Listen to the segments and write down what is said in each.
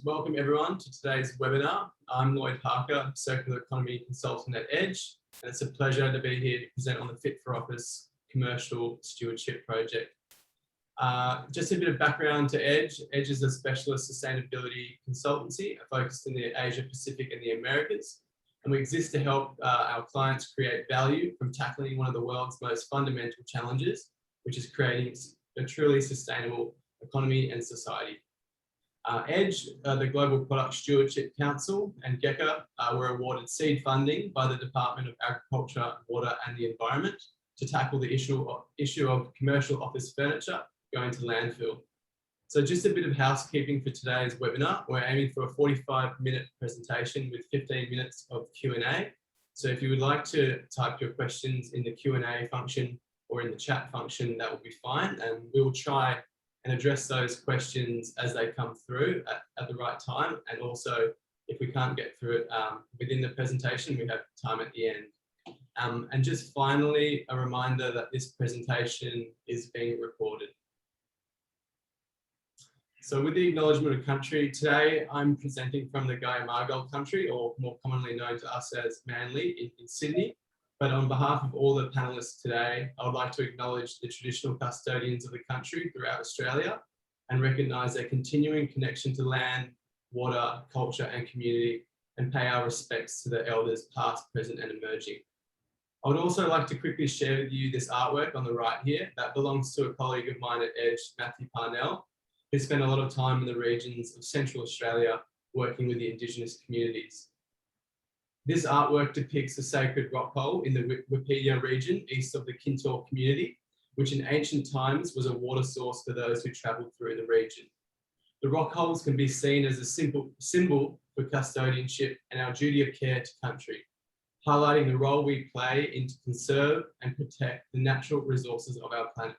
Welcome everyone to today's webinar. I'm Lloyd Parker, Circular Economy Consultant at Edge, and it's a pleasure to be here to present on the Fit for Office Commercial Stewardship Project. Just a bit of background to Edge. Edge is a specialist sustainability consultancy focused in the Asia Pacific and the Americas, and we exist to help our clients create value from tackling one of the world's most fundamental challenges, which is creating a truly sustainable economy and society. Edge, the Global Product Stewardship Council, and GECA were awarded seed funding by the Department of Agriculture, Water and the Environment to tackle the issue of commercial office furniture going to landfill. So just a bit of housekeeping for today's webinar. We're aiming for a 45-minute presentation with 15 minutes of Q&A. So if you would like to type your questions in the Q&A function or in the chat function, that will be fine, and we will try and address those questions as they come through at the right time. And also, if we can't get through it within the presentation, we have time at the end. And just finally, a reminder that this presentation is being recorded. So with the acknowledgement of country, today I'm presenting from the Gaya-Margal country, or more commonly known to us as Manly in Sydney. But on behalf of all the panelists today, I would like to acknowledge the traditional custodians of the country throughout Australia and recognise their continuing connection to land, water, culture and community, and pay our respects to the elders past, present and emerging. I would also like to quickly share with you this artwork on the right here that belongs to a colleague of mine at Edge, Matthew Parnell, who spent a lot of time in the regions of Central Australia working with the Indigenous communities. This artwork depicts a sacred rock hole in the Wikipedia region east of the Kintor community, which in ancient times was a water source for those who travelled through the region. The rock holes can be seen as a symbol for custodianship and our duty of care to country, highlighting the role we play in to conserve and protect the natural resources of our planet.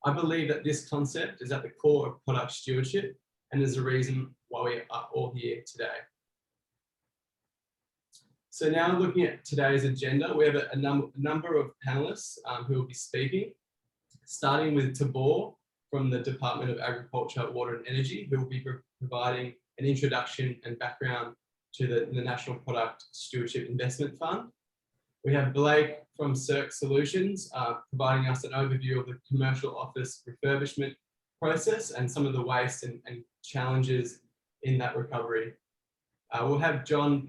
I believe that this concept is at the core of product stewardship and is the reason why we are all here today. So now looking at today's agenda, we have a number of panelists who will be speaking, starting with Tabor from the Department of Agriculture, Water and Energy, who will be providing an introduction and background to the National Product Stewardship Investment Fund. We have Blake from Circ Solutions, providing us an overview of the commercial office refurbishment process and some of the waste and challenges in that recovery. We'll have John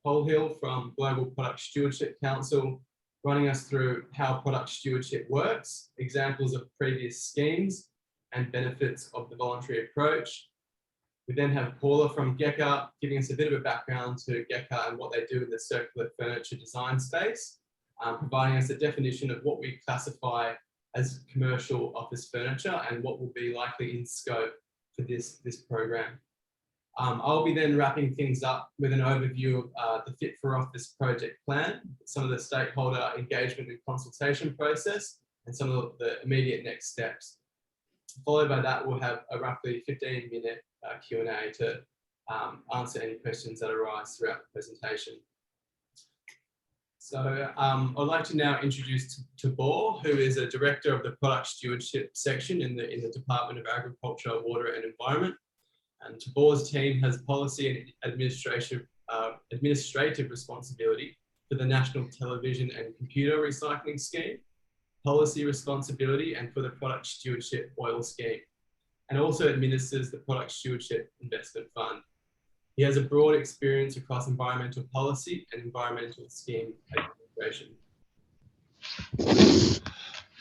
Polhill from Global Product Stewardship Council running us through how product stewardship works, examples of previous schemes and benefits of the voluntary approach. We then have Paula from GECA giving us a bit of a background to GECA and what they do in the circular furniture design space, providing us a definition of what we classify as commercial office furniture and what will be likely in scope for this program. I'll be then wrapping things up with an overview of the Fit for Office project plan, some of the stakeholder engagement and consultation process, and some of the immediate next steps. Followed by that, we'll have a roughly 15-minute Q&A to answer any questions that arise throughout the presentation. So I'd like to now introduce Tabor, who is a director of the Product Stewardship section in the Department of Agriculture, Water and Environment. And Tabor's team has policy and administrative responsibility for the National Television and Computer Recycling Scheme, policy responsibility and for the Product Stewardship Oil Scheme, and also administers the Product Stewardship Investment Fund. He has a broad experience across environmental policy and environmental scheme administration.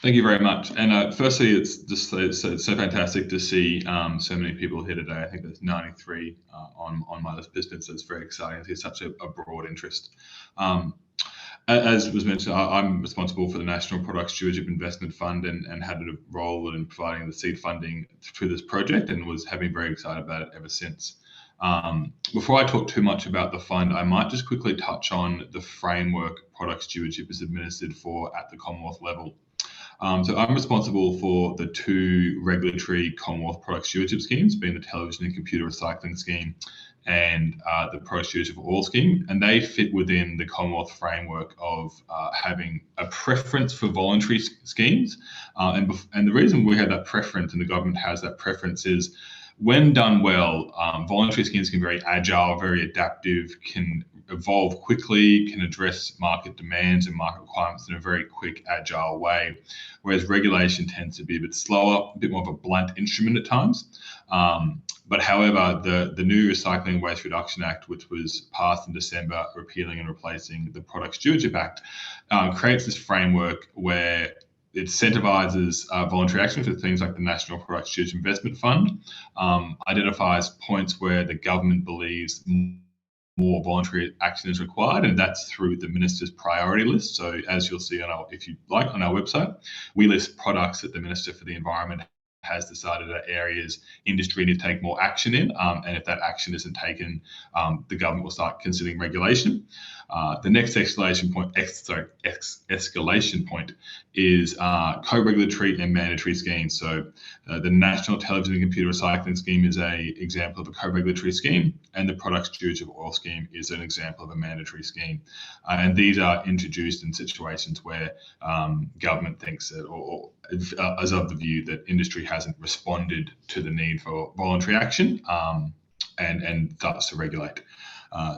Thank you very much. And firstly, it's just so fantastic to see so many people here today. I think there's 93 on my list of participants. So it's very exciting to see such a broad interest. As was mentioned, I'm responsible for the National Product Stewardship Investment Fund and had a role in providing the seed funding through this project and have been very excited about it ever since. Before I talk too much about the fund, I might just quickly touch on the framework product stewardship is administered for at the Commonwealth level. So I'm responsible for the two regulatory Commonwealth product stewardship schemes, being the Television and Computer Recycling Scheme and the Product Stewardship Oil Scheme, and they fit within the Commonwealth framework of having a preference for voluntary schemes. And the reason we have that preference and the government has that preference is when done well, voluntary schemes can be very agile, very adaptive, can evolve quickly, can address market demands and market requirements in a very quick, agile way, whereas regulation tends to be a bit slower, a bit more of a blunt instrument at times. But however, the new Recycling and Waste Reduction Act, which was passed in December, repealing and replacing the Product Stewardship Act, creates this framework where it incentivizes voluntary action for things like the National Product Stewardship Investment Fund, identifies points where the government believes more voluntary action is required, and that's through the Minister's priority list. So as you'll see on our, if you like, on our website, we list products that the Minister for the Environment has decided are areas industry need to take more action in, and if that action isn't taken, the government will start considering regulation. The next escalation point is co-regulatory and mandatory schemes. So the National Television and Computer Recycling Scheme is an example of a co-regulatory scheme, and the Product Stewardship Oil Scheme is an example of a mandatory scheme. And these are introduced in situations where government thinks that, or is of the view that industry hasn't responded to the need for voluntary action, and thus to regulate.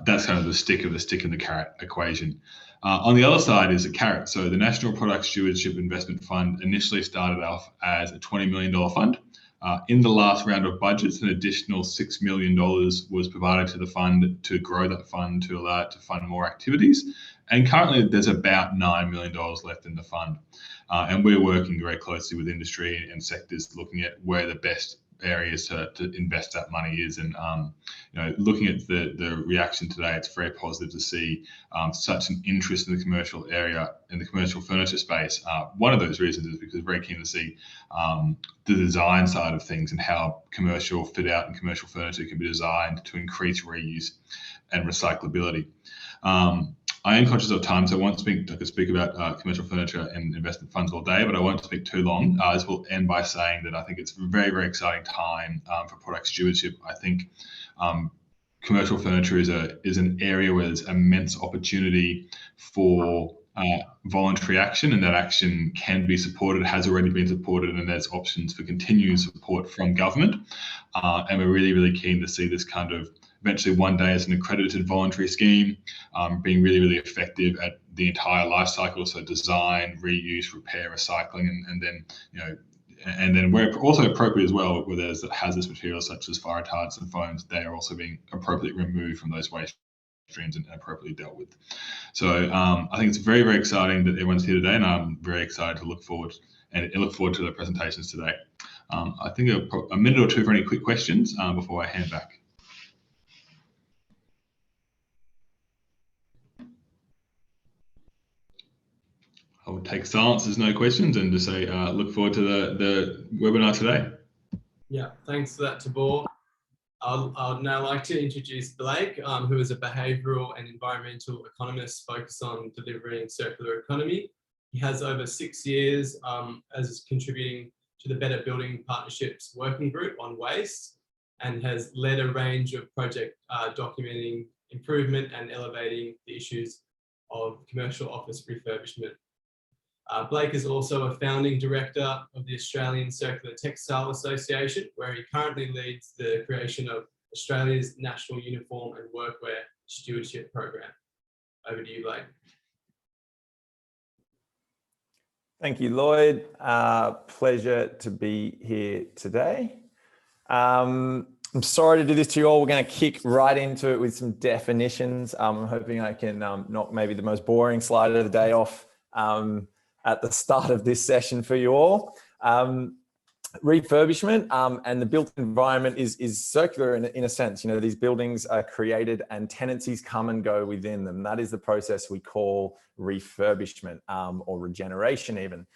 That's kind of the stick in the carrot equation. On the other side is a carrot. So the National Product Stewardship Investment Fund initially started off as a $20 million fund. In the last round of budgets, an additional $6 million was provided to the fund to grow that fund, to allow it to fund more activities. And currently there's about $9 million left in the fund. And we're working very closely with industry and sectors looking at where the best areas to invest that money is. And looking at the reaction today, it's very positive to see such an interest in the commercial area, in the commercial furniture space. One of those reasons is because we're very keen to see the design side of things and how commercial fit out and commercial furniture can be designed to increase reuse and recyclability. I am conscious of time, so I won't speak. I could speak about commercial furniture and investment funds all day, but I won't speak too long. As we'll end by saying that I think it's a very, very exciting time for product stewardship. I think commercial furniture is an area where there's immense opportunity for voluntary action, and that action can be supported, has already been supported, and there's options for continued support from government. And we're really, really keen to see this kind of eventually one day as an accredited voluntary scheme, being really, really effective at the entire life cycle. So design, reuse, repair, recycling, and then where also appropriate as well, where there's hazardous materials such as fire retardants and foams, they are also being appropriately removed from those waste streams and appropriately dealt with. So I think it's very, very exciting that everyone's here today, and I'm very excited to look forward to the presentations today. I think a minute or two for any quick questions before I hand back. I would take silence as no questions and just say look forward to the webinar today. Yeah, thanks for that, Tabor. I'd now like to introduce Blake, who is a behavioural and environmental economist focused on delivering circular economy. He has over 6 years as contributing to the Better Building Partnerships Working Group on waste, and has led a range of projects documenting improvement and elevating the issues of commercial office refurbishment. Blake is also a founding director of the Australian Circular Textile Association, where he currently leads the creation of Australia's National Uniform and Workwear Stewardship Program. Over to you, Blake. Thank you, Lloyd. Pleasure to be here today. I'm sorry to do this to you all. We're going to kick right into it with some definitions. I'm hoping I can knock maybe the most boring slide of the day off at the start of this session for you all. Refurbishment and the built environment is circular in a sense. You know, these buildings are created and tenancies come and go within them. That is the process we call refurbishment or regeneration even.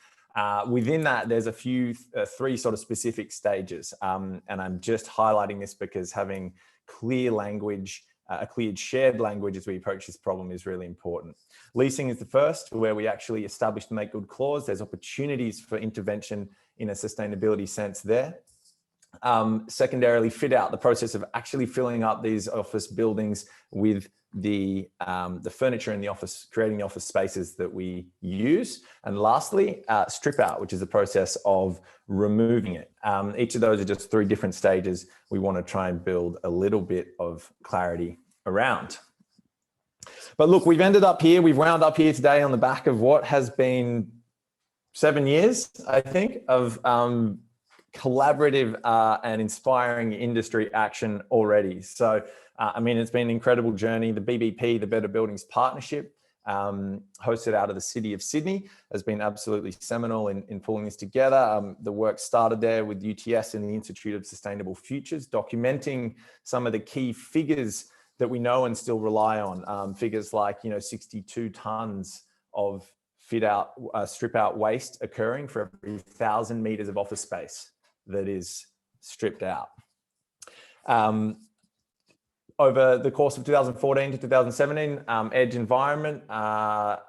Within that, there's a few, three sort of specific stages. And I'm just highlighting this because having clear language, a clear shared language as we approach this problem is really important. Leasing is the first, where we actually establish the make good clause. There's opportunities for intervention in a sustainability sense there. Secondarily, fit out, the process of actually filling up these office buildings with the furniture in the office, creating the office spaces that we use. And lastly, strip out, which is the process of removing it. Each of those are just 3 different stages we want to try and build a little bit of clarity around. But look, we've ended up here, we've wound up here today on the back of what has been 7 years, I think, of collaborative and inspiring industry action already. So, I mean, it's been an incredible journey. The BBP, the Better Buildings Partnership, hosted out of the City of Sydney, has been absolutely seminal in pulling this together. The work started there with UTS and the Institute of Sustainable Futures, documenting some of the key figures that we know and still rely on. Figures like, 62 tons of strip out waste occurring for every 1,000 meters of office space that is stripped out. Over the course of 2014 to 2017, Edge Environment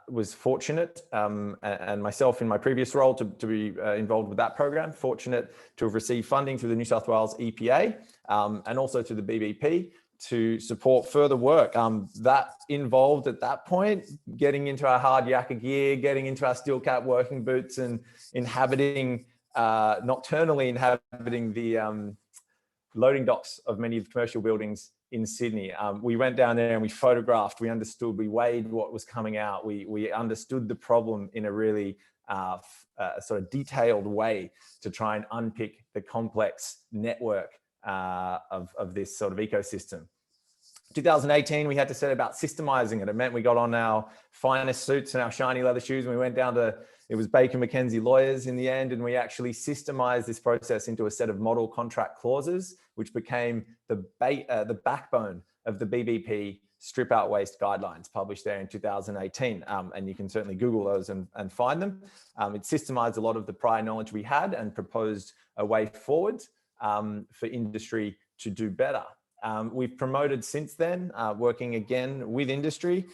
was fortunate, and myself in my previous role to be involved with that program, fortunate to have received funding through the New South Wales EPA and also through the BBP to support further work. That involved at that point, getting into our hard yakka gear, getting into our steel cap working boots and nocturnally inhabiting the loading docks of many of the commercial buildings in Sydney. We went down there and we photographed, we understood, we weighed what was coming out. We understood the problem in a really sort of detailed way to try and unpick the complex network of this sort of ecosystem. 2018, we had to set about systemizing it. It meant we got on our finest suits and our shiny leather shoes and we went down to, it was Baker McKenzie lawyers in the end, and we actually systemized this process into a set of model contract clauses, which became the backbone of the BBP strip out waste guidelines published there in 2018. And you can certainly Google those and find them. It systemized a lot of the prior knowledge we had and proposed a way forward for industry to do better. We've promoted since then, working again with industry,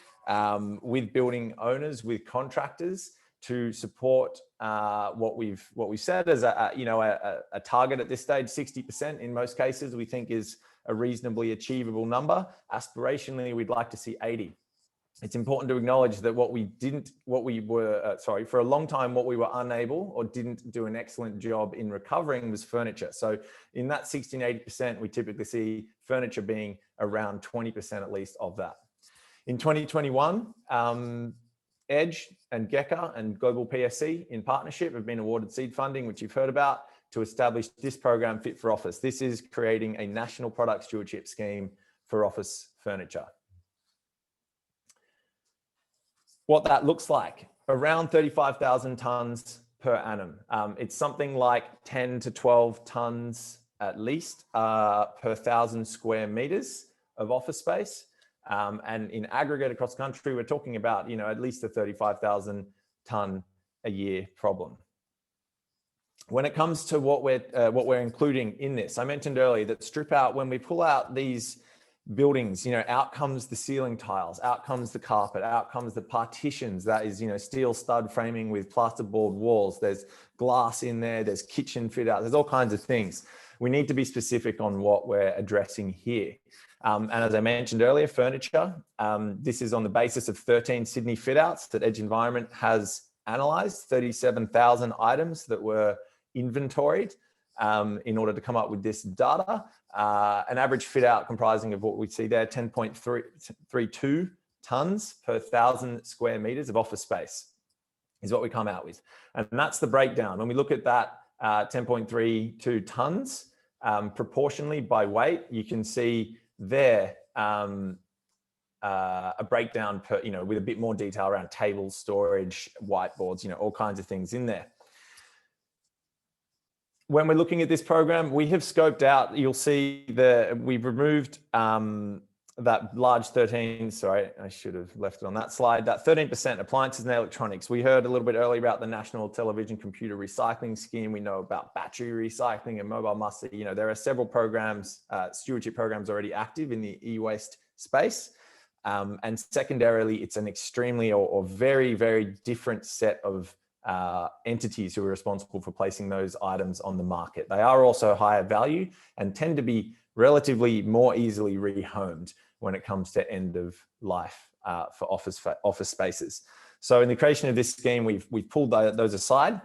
with building owners, with contractors to support what we've said as a target at this stage. 60% in most cases we think is a reasonably achievable number. Aspirationally, we'd like to see 80. It's important to acknowledge that for a long time, what we were unable or didn't do an excellent job in recovering was furniture. So in that 16, 80%, we typically see furniture being around 20% at least of that. In 2021, Edge and GECA and Global PSC in partnership have been awarded seed funding, which you've heard about, to establish this program Fit for Office. This is creating a national product stewardship scheme for office furniture. What that looks like, around 35,000 tons per annum. It's something like 10 to 12 tons at least per 1,000 square meters of office space. And in aggregate across the country, we're talking about, at least a 35,000 ton a year problem. When it comes to what we're including in this, I mentioned earlier that strip out, when we pull out these buildings, out comes the ceiling tiles, out comes the carpet, out comes the partitions, that is, steel stud framing with plasterboard walls. There's glass in there, there's kitchen fit out, there's all kinds of things. We need to be specific on what we're addressing here. And as I mentioned earlier, furniture, this is on the basis of 13 Sydney fit outs that Edge Environment has analysed, 37,000 items that were inventoried in order to come up with this data. An average fit out comprising of what we see there, 10.32 tons per 1,000 square meters of office space is what we come out with. And that's the breakdown. When we look at that 10.32 tons proportionally by weight, you can see there a breakdown per, with a bit more detail around tables, storage, whiteboards, all kinds of things in there. When we're looking at this program, we have scoped out, you'll see that we've removed that large 13, sorry, I should have left it on that slide, that 13% appliances and electronics. We heard a little bit earlier about the National Television Computer Recycling Scheme. We know about battery recycling and mobile muster. There are several programs, stewardship programs already active in the e-waste space. And secondarily, it's an extremely or very, very different set of entities who are responsible for placing those items on the market. They are also higher value and tend to be relatively more easily rehomed when it comes to end of life for office spaces. So in the creation of this scheme, we've pulled those aside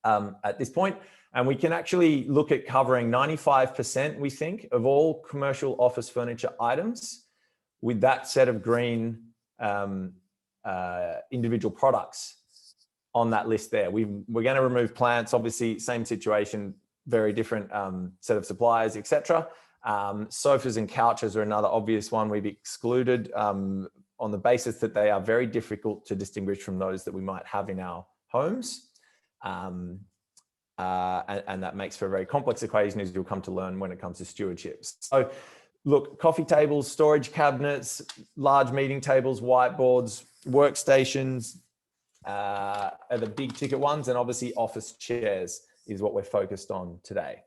at this point, and we can actually look at covering 95%, we think, of all commercial office furniture items with that set of green individual products on that list there. We're going to remove plants, obviously, same situation, very different set of suppliers, etc. Sofas and couches are another obvious one we've excluded on the basis that they are very difficult to distinguish from those that we might have in our homes. And that makes for a very complex equation, as you'll come to learn when it comes to stewardship. So look, coffee tables, storage cabinets, large meeting tables, whiteboards, workstations are the big ticket ones, and obviously office chairs is what we're focused on today.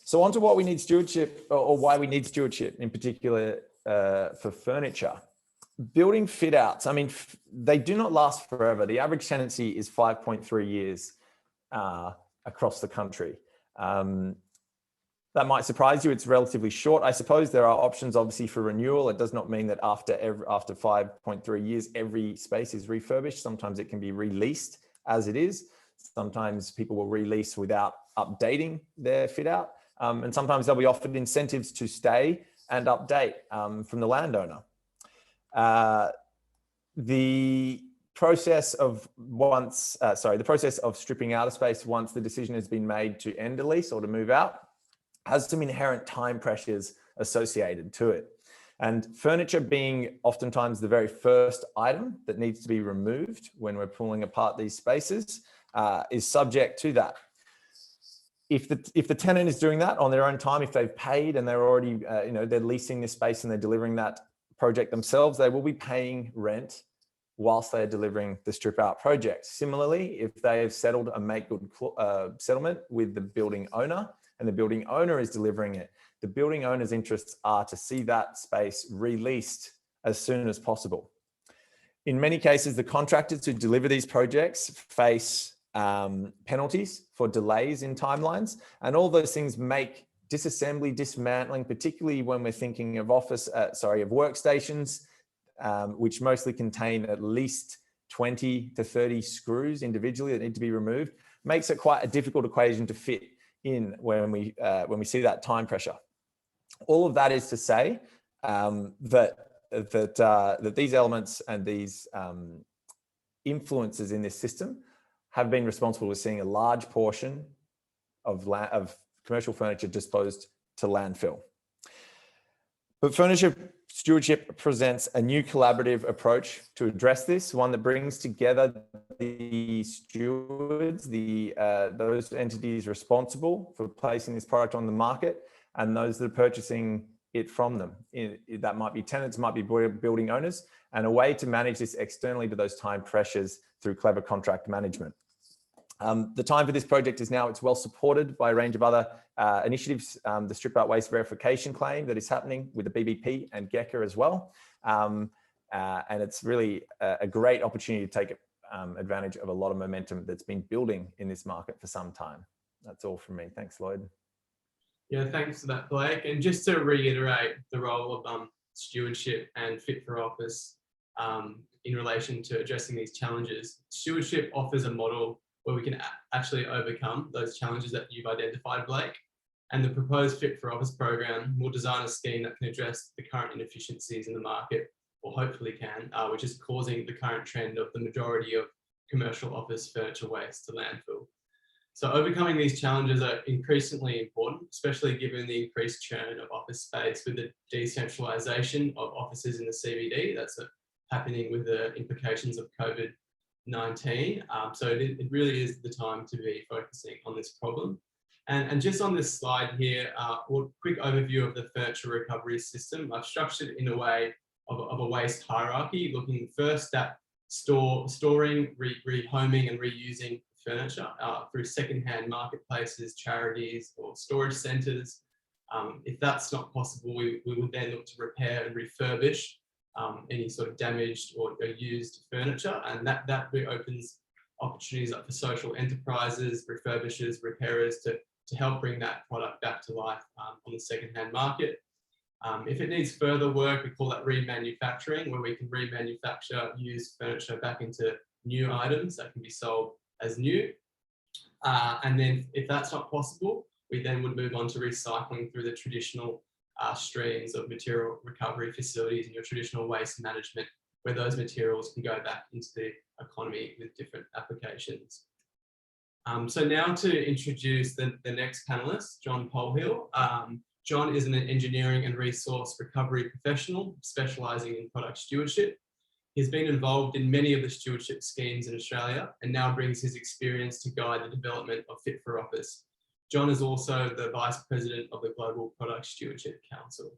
So on to what we need stewardship, or why we need stewardship in particular for furniture. Building fit outs, I mean, they do not last forever. The average tenancy is 5.3 years across the country. That might surprise you. It's relatively short. I suppose there are options, obviously, for renewal. It does not mean that after 5.3 years, every space is refurbished. Sometimes it can be released as it is. Sometimes people will release without updating their fit out. And sometimes they'll be offered incentives to stay and update from the landowner. The process of stripping out a space once the decision has been made to end a lease or to move out has some inherent time pressures associated to it. And furniture being oftentimes the very first item that needs to be removed when we're pulling apart these spaces is subject to that. If the tenant is doing that on their own time, if they've paid and they're already, they're leasing this space and they're delivering that project themselves, they will be paying rent whilst they're delivering the strip out project. Similarly, if they have settled a make good settlement with the building owner and the building owner is delivering it, the building owner's interests are to see that space released as soon as possible. In many cases, the contractors who deliver these projects face penalties for delays in timelines, and all those things make disassembly, dismantling, particularly when we're thinking of workstations, which mostly contain at least 20 to 30 screws individually that need to be removed, makes it quite a difficult equation to fit in when we see that time pressure. All of that is to say that these elements and these influences in this system have been responsible for seeing a large portion of commercial furniture disposed to landfill. But furniture stewardship presents a new collaborative approach to address this, one that brings together the stewards, those entities responsible for placing this product on the market, and those that are purchasing it from them. That might be tenants, might be building owners, and a way to manage this externally to those time pressures through clever contract management. The time for this project is now. It's well supported by a range of other initiatives. The strip out waste verification claim that is happening with the BBP and GECA as well. And it's really a great opportunity to take advantage of a lot of momentum that's been building in this market for some time. That's all from me. Thanks, Lloyd. Yeah, thanks for that, Blake. And just to reiterate the role of stewardship and fit for office in relation to addressing these challenges, stewardship offers a model where we can actually overcome those challenges that you've identified, Blake. And the proposed Fit for Office program will design a scheme that can address the current inefficiencies in the market, or hopefully can, which is causing the current trend of the majority of commercial office furniture waste to landfill. So overcoming these challenges are increasingly important, especially given the increased churn of office space with the decentralisation of offices in the CBD. That's happening with the implications of COVID-19. So it really is the time to be focusing on this problem. And just on this slide here, a quick overview of the furniture recovery system. I've structured it in a way of a waste hierarchy, looking first at storing, rehoming and reusing furniture through secondhand marketplaces, charities or storage centres. If that's not possible, we would then look to repair and refurbish any sort of damaged or used furniture, and that opens opportunities up for social enterprises, refurbishers, repairers to help bring that product back to life on the second-hand market. If it needs further work, we call that remanufacturing, where we can remanufacture used furniture back into new items that can be sold as new. And then if that's not possible, we then would move on to recycling through the traditional streams of material recovery facilities and your traditional waste management, where those materials can go back into the economy with different applications. So now to introduce the next panelist, John Polhill. John is an engineering and resource recovery professional specialising in product stewardship. He's been involved in many of the stewardship schemes in Australia and now brings his experience to guide the development of Fit for Office. John is also the Vice President of the Global Product Stewardship Council.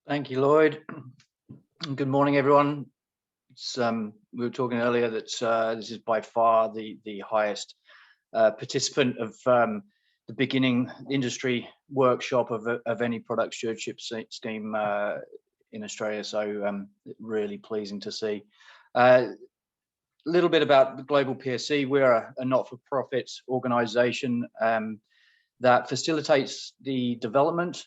Thank you, Lloyd. Good morning, everyone. We were talking earlier that this is by far the highest participant of the beginning industry workshop of any product stewardship scheme in Australia. So really pleasing to see. A little bit about the Global PSC. We're a not-for-profit organisation that facilitates the development,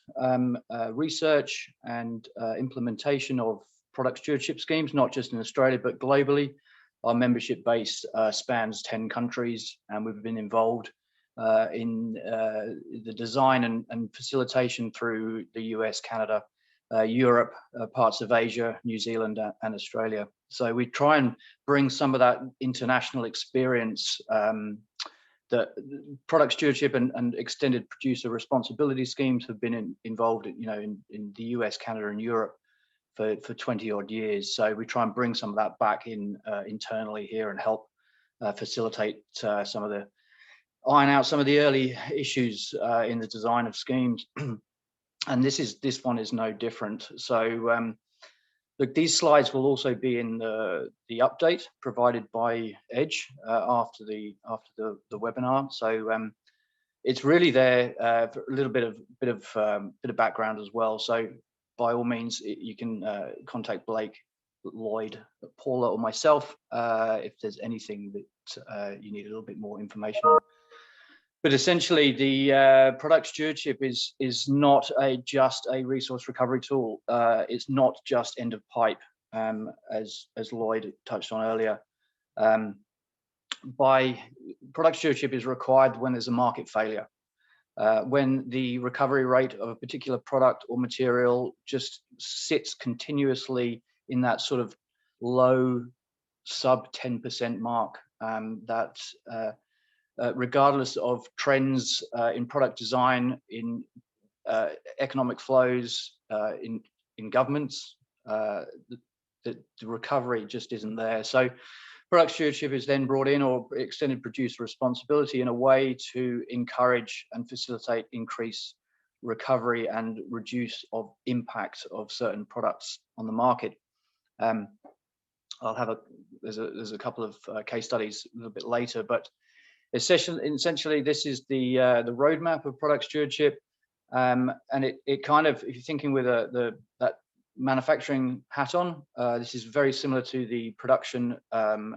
research and implementation of product stewardship schemes, not just in Australia, but globally. Our membership base spans 10 countries, and we've been involved in the design and facilitation through the US, Canada, Europe, parts of Asia, New Zealand and Australia. So we try and bring some of that international experience that product stewardship and extended producer responsibility schemes have been involved in the US, Canada and Europe for 20 odd years. So we try and bring some of that back in internally here and help facilitate iron out some of the early issues in the design of schemes. And this one is no different. So look, these slides will also be in the update provided by Agen after the webinar. So it's really there for a little bit of background as well. So by all means, you can contact Blake, Lloyd, Paula, or myself if there's anything that you need a little bit more information on. But essentially, the product stewardship is not just a resource recovery tool. It's not just end of pipe, as Lloyd touched on earlier. By product stewardship is required when there's a market failure. When the recovery rate of a particular product or material just sits continuously in that sort of low sub 10% mark, that regardless of trends in product design, in economic flows, in governments, the recovery just isn't there. So product stewardship is then brought in, or extended producer responsibility, in a way to encourage and facilitate increased recovery and reduce of impact of certain products on the market. There's a couple of case studies a little bit later, but essentially this is the roadmap of product stewardship, and it kind of, if you're thinking with that manufacturing hat on, this is very similar to the production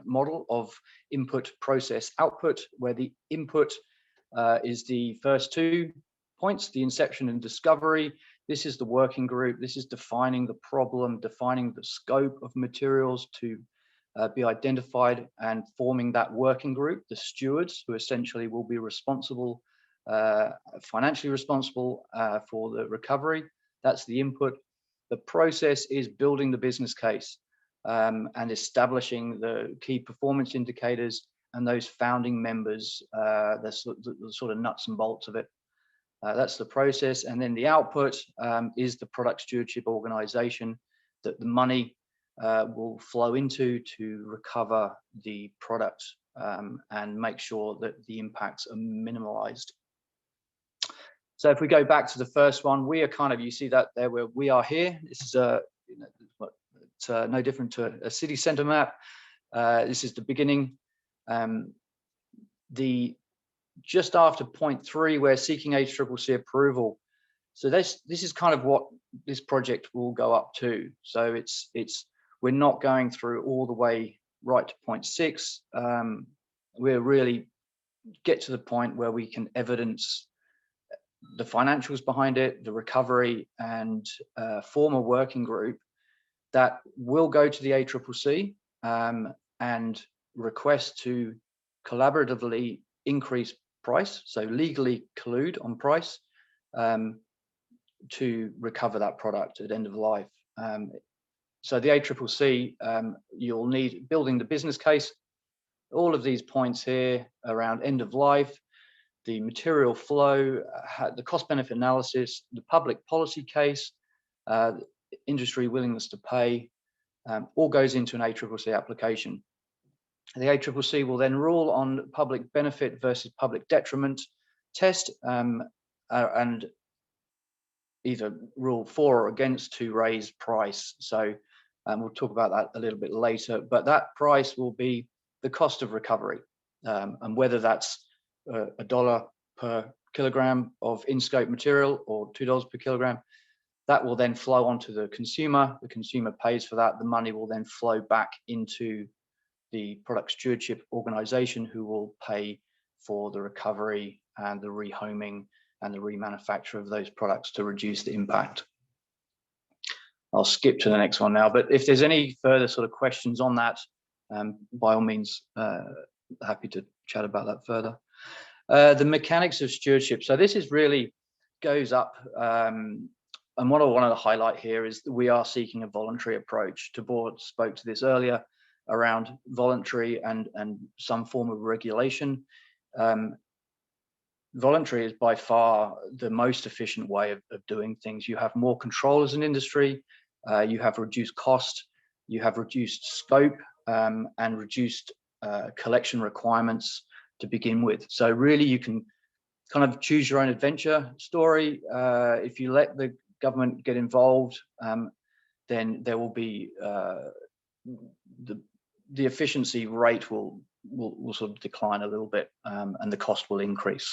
model of input, process, output, where the input is the first 2 points, the inception and discovery. This is the working group. This is defining the problem, defining the scope of materials to be identified, and forming that working group, the stewards, who essentially will be responsible, financially responsible for the recovery. That's the input. The process is building the business case and establishing the key performance indicators and those founding members, the sort of nuts and bolts of it. That's the process. And then the output is the product stewardship organization that the money will flow into to recover the product and make sure that the impacts are minimalized. So if we go back to the first one, we are kind of, you see that there where we are here. This is it's no different to a city centre map. This is the beginning. Just after point 3, we're seeking ACCC approval. So this is kind of what this project will go up to. So we're not going through all the way right to point 6. We're really get to the point where we can evidence the financials behind it, the recovery, and form a working group that will go to the ACCC and request to collaboratively increase price, so legally collude on price to recover that product at end of life. So the ACCC, you'll need building the business case, all of these points here around end of life, the material flow, the cost benefit analysis, the public policy case, industry willingness to pay, all goes into an ACCC application. The ACCC will then rule on public benefit versus public detriment test and either rule for or against to raise price. So we'll talk about that a little bit later, but that price will be the cost of recovery, and whether that's $1 per kilogram of in-scope material or $2 per kilogram, that will then flow onto the consumer pays for that. The money will then flow back into the product stewardship organization, who will pay for the recovery and the rehoming and the remanufacture of those products to reduce the impact. I'll skip to the next one now, but if there's any further sort of questions on that, by all means, happy to chat about that further. The mechanics of stewardship. So this is really goes up, and what I wanted to highlight here is that we are seeking a voluntary approach. Tabor spoke to this earlier around voluntary and some form of regulation. Voluntary is by far the most efficient way of doing things. You have more control as an industry, you have reduced cost, you have reduced scope, and reduced collection requirements to begin with. So really you can kind of choose your own adventure story. If you let the government get involved, then there will be the efficiency rate will sort of decline a little bit, and the cost will increase.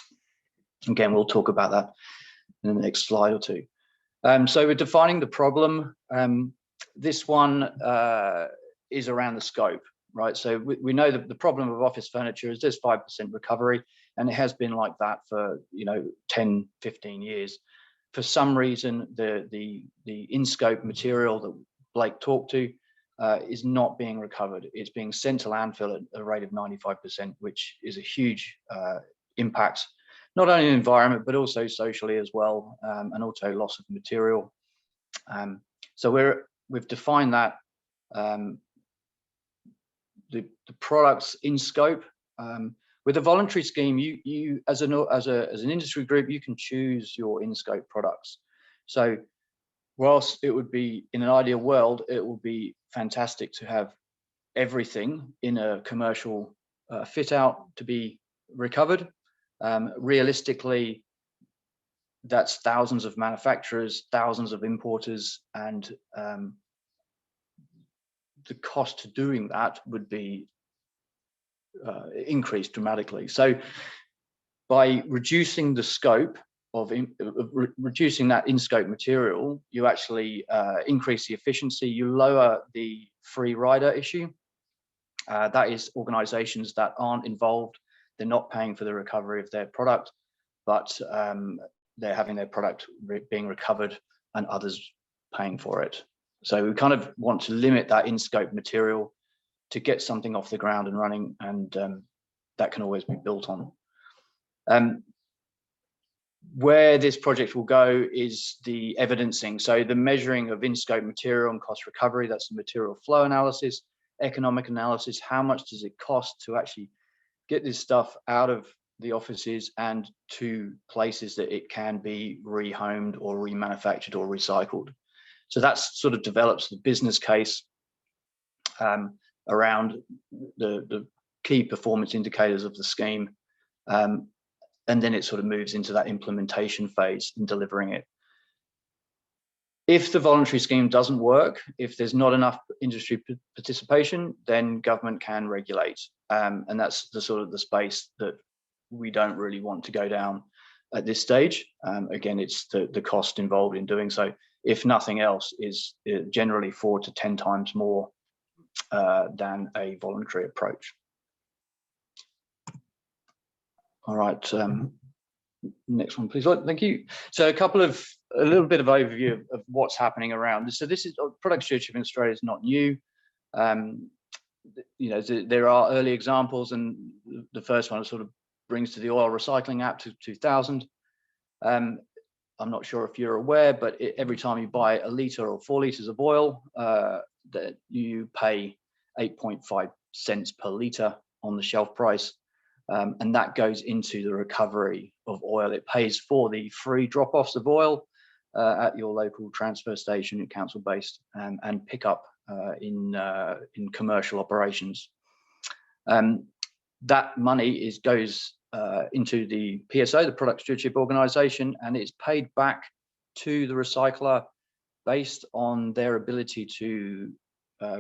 Again, we'll talk about that in the next slide or two. So we're defining the problem. This one is around the scope, right? So we know that the problem of office furniture is there's 5% recovery, and it has been like that for 10, 15 years. For some reason, the in-scope material that Blake talked to is not being recovered. It's being sent to landfill at a rate of 95%, which is a huge impact, not only in the environment, but also socially as well, and also loss of material. So we've defined that the products in scope. With a voluntary scheme, you as an industry group, you can choose your in-scope products. So whilst it would be, in an ideal world, it would be fantastic to have everything in a commercial fit out to be recovered. Realistically, that's thousands of manufacturers, thousands of importers, and the cost to doing that would be increased dramatically. So by reducing the scope of reducing that in-scope material, you actually increase the efficiency, you lower the free rider issue. That is organizations that aren't involved, they're not paying for the recovery of their product, but they're having their product being recovered and others paying for it. So we kind of want to limit that in-scope material to get something off the ground and running, and that can always be built on. Where this project will go is the evidencing. So the measuring of in-scope material and cost recovery, that's the material flow analysis, economic analysis, how much does it cost to actually get this stuff out of the offices and to places that it can be rehomed or remanufactured or recycled. So that sort of develops the business case around the key performance indicators of the scheme. And then it sort of moves into that implementation phase and delivering it. If the voluntary scheme doesn't work, if there's not enough industry participation, then government can regulate. And that's the sort of the space that we don't really want to go down. at this stage. Again, it's the cost involved in doing so, if nothing else, is generally 4 to 10 times more than a voluntary approach. All right, next one, please. Thank you. So a little bit of overview of what's happening around. So this is product stewardship in Australia is not new. You know, there are early examples, and the first one sort of brings to the Oil Recycling Act of 2000. I'm not sure if you're aware, but every time you buy a litre or 4 litres of oil, that you pay 8.5 cents per litre on the shelf price. And that goes into the recovery of oil. It pays for the free drop-offs of oil at your local transfer station, council-based, and pick up in commercial operations. That money goes into the PSO, the Product Stewardship Organisation, and it's paid back to the recycler based on their ability to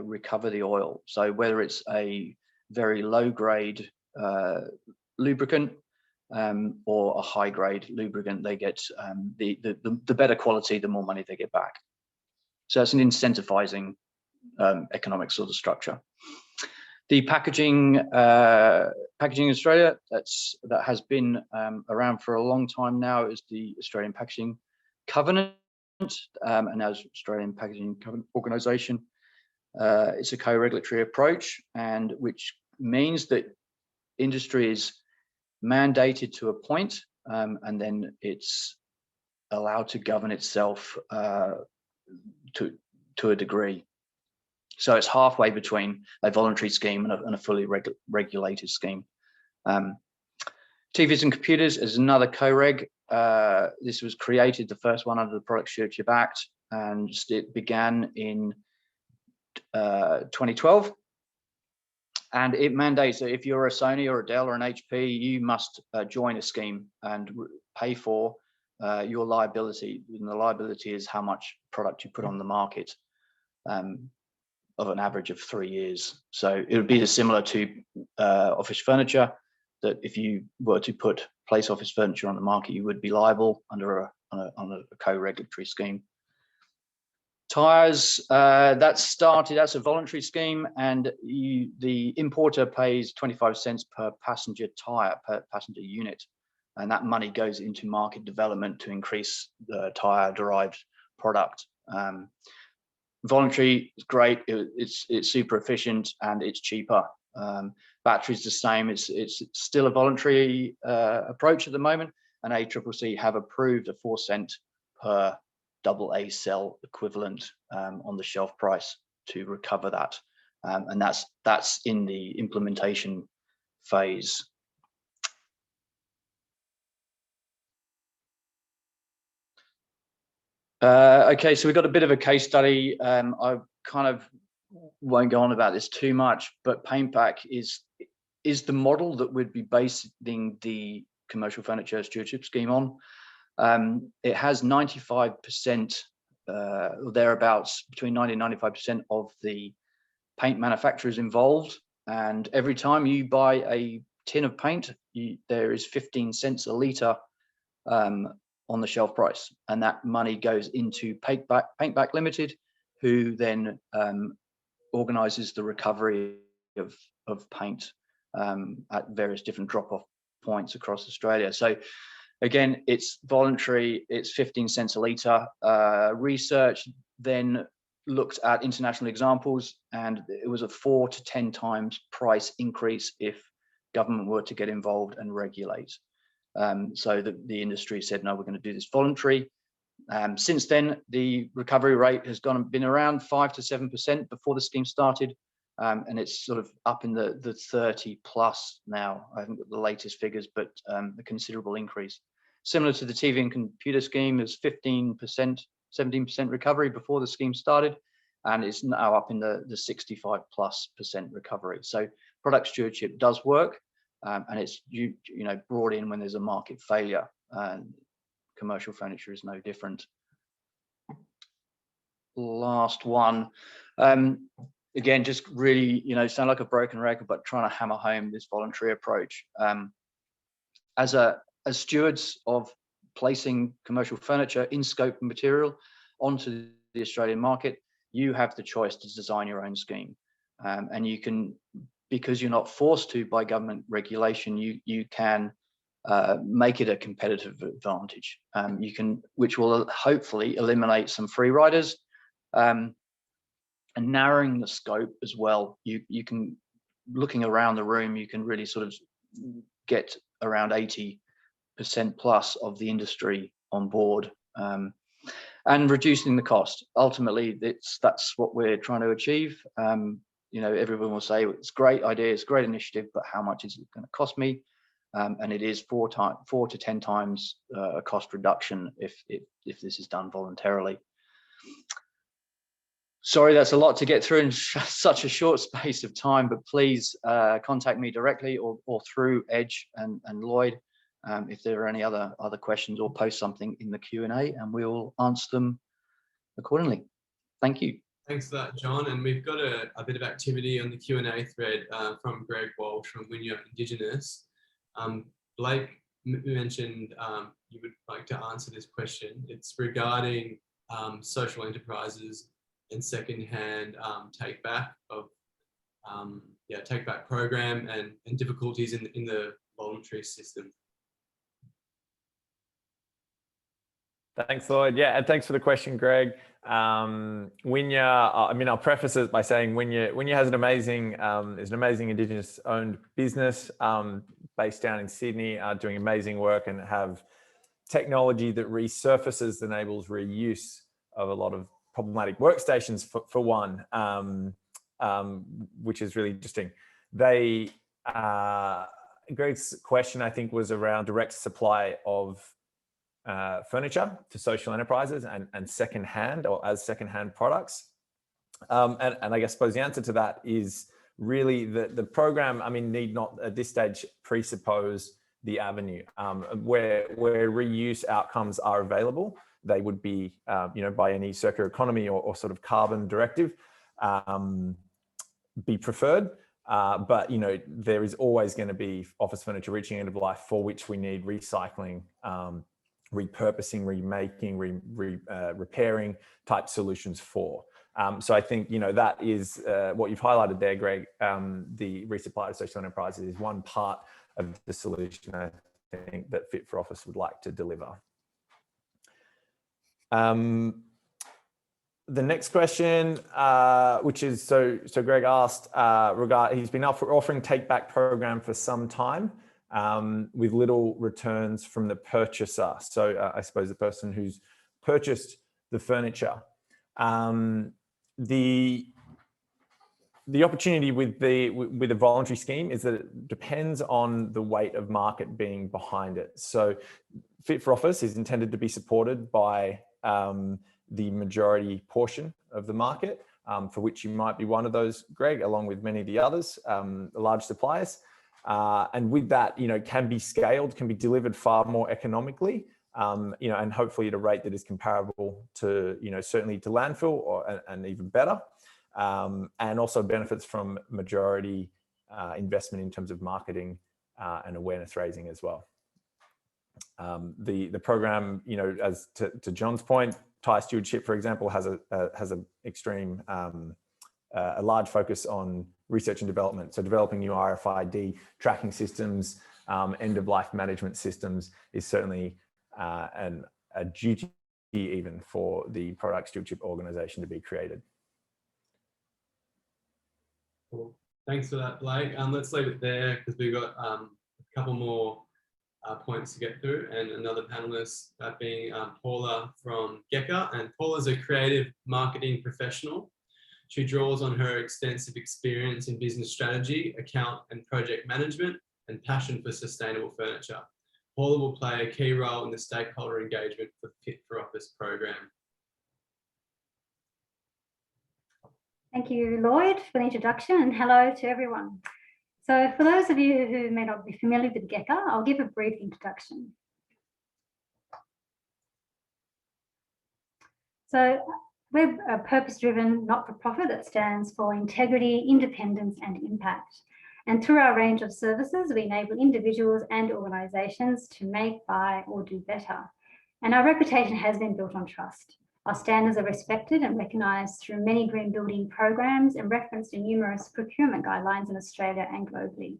recover the oil. So whether it's a very low-grade lubricant or a high-grade lubricant, they get the better quality, the more money they get back. So it's an incentivizing economic sort of structure. The packaging in Australia that has been around for a long time now is the Australian Packaging Covenant, and as Australian Packaging Covenant Organisation, it's a co-regulatory approach, and which means that industry is mandated to a point, and then it's allowed to govern itself to a degree. So it's halfway between a voluntary scheme and a fully regulated scheme. TVs and computers is another co-reg. This was created, the first one, under the Product Stewardship Act, and it began in 2012. And it mandates that if you're a Sony or a Dell or an HP, you must join a scheme and pay for your liability. And the liability is how much product you put on the market, of an average of 3 years. So it would be similar to office furniture, that if you were to place office furniture on the market, you would be liable under a co-regulatory scheme. Tires, that's a voluntary scheme, and the importer pays 25 cents per passenger tire, per passenger unit, and that money goes into market development to increase the tire derived product. Voluntary is great. It's super efficient and it's cheaper. Batteries the same. It's still a voluntary approach at the moment, and ACCC have approved a 4 cent per AA cell equivalent on the shelf price to recover that, and that's in the implementation phase. Okay, so we've got a bit of a case study. I kind of won't go on about this too much, but Paintback is the model that we'd be basing the commercial furniture stewardship scheme on. It has 95% or thereabouts, between 90 and 95% of the paint manufacturers involved, and every time you buy a tin of paint, there is 15 cents a litre on the shelf price, and that money goes into Paintback Limited, who then organises the recovery of paint at various different drop-off points across Australia. So again, it's voluntary, it's 15 cents a litre. Research then looked at international examples, and it was a 4 to 10 times price increase if government were to get involved and regulate. So the industry said, no, we're going to do this voluntary. Since then, the recovery rate has been around 5 to 7% before the scheme started, and it's sort of up in the 30 plus now. I haven't got the latest figures, but a considerable increase. Similar to the TV and computer scheme, there's 15%, 17% recovery before the scheme started, and it's now up in the 65+% recovery. So product stewardship does work. And it's brought in when there's a market failure, and commercial furniture is no different. Last one, again, just really sound like a broken record, but trying to hammer home this voluntary approach. As as stewards of placing commercial furniture in scope and material onto the Australian market, you have the choice to design your own scheme. And you can, because you're not forced to by government regulation, you can make it a competitive advantage. You can, which will hopefully eliminate some free riders, and narrowing the scope as well. You can, looking around the room, you can really sort of get around 80% plus of the industry on board, and reducing the cost. Ultimately, that's what we're trying to achieve. You know, everyone will say it's a great idea, it's a great initiative, but how much is it going to cost me? And it is 4 to 10 times a cost reduction if this is done voluntarily. Sorry, that's a lot to get through in such a short space of time, but please contact me directly or through Edge and Lloyd if there are any other questions, or post something in the Q&A and we'll answer them accordingly. Thank you. Thanks for that, John. And we've got a bit of activity on the Q&A thread from Greg Walsh from Wynyard Indigenous. Blake mentioned you would like to answer this question. It's regarding social enterprises and second-hand take-back of take-back program and difficulties in the voluntary system. Thanks, Lloyd. Yeah, and thanks for the question, Greg. Wynyard, I mean, I'll preface it by saying Wynyard has an amazing, is an amazing Indigenous-owned business based down in Sydney, doing amazing work and have technology that resurfaces, enables reuse of a lot of problematic workstations for one, which is really interesting. They, Greg's question, I think, was around direct supply of furniture to social enterprises and secondhand, or as secondhand products. And I guess, suppose the answer to that is really the program, I mean, need not at this stage presuppose the avenue where reuse outcomes are available. They would be, you know, by any circular economy or sort of carbon directive, be preferred. But, you know, there is always going to be office furniture reaching end of life for which we need recycling, repurposing, remaking, repairing type solutions for. So I think, you know, that is what you've highlighted there, Greg. The resupply of social enterprises is one part of the solution, I think, that Fit for Office would like to deliver. The next question, which is, so Greg asked, he's been offering take-back program for some time with little returns from the purchaser. So I suppose the person who's purchased the furniture. The opportunity with the voluntary scheme is that it depends on the weight of market being behind it. So Fit for Office is intended to be supported by the majority portion of the market, for which you might be one of those, Greg, along with many of the others, the large suppliers. And with that, you know, can be scaled, can be delivered far more economically, you know, and hopefully at a rate that is comparable to, you know, certainly to landfill and even better. And also benefits from majority investment in terms of marketing and awareness raising as well. The program, you know, as to John's point, Thai Stewardship, for example, has a extreme, a large focus on research and development. So developing new RFID tracking systems, end of life management systems is certainly a duty even for the product stewardship organization to be created. Cool. Thanks for that, Blake. Let's leave it there because we've got a couple more points to get through, and another panelist, that being Paula from GECA. And Paula's a creative marketing professional. She draws on her extensive experience in business strategy, account and project management, and passion for sustainable furniture. Paula will play a key role in the stakeholder engagement for the Fit for Office program. Thank you, Lloyd, for the introduction, and hello to everyone. So for those of you who may not be familiar with GECA, I'll give a brief introduction. So we're a purpose-driven not-for-profit that stands for integrity, independence, and impact. And through our range of services, we enable individuals and organisations to make, buy, or do better. And our reputation has been built on trust. Our standards are respected and recognised through many green building programs and referenced in numerous procurement guidelines in Australia and globally.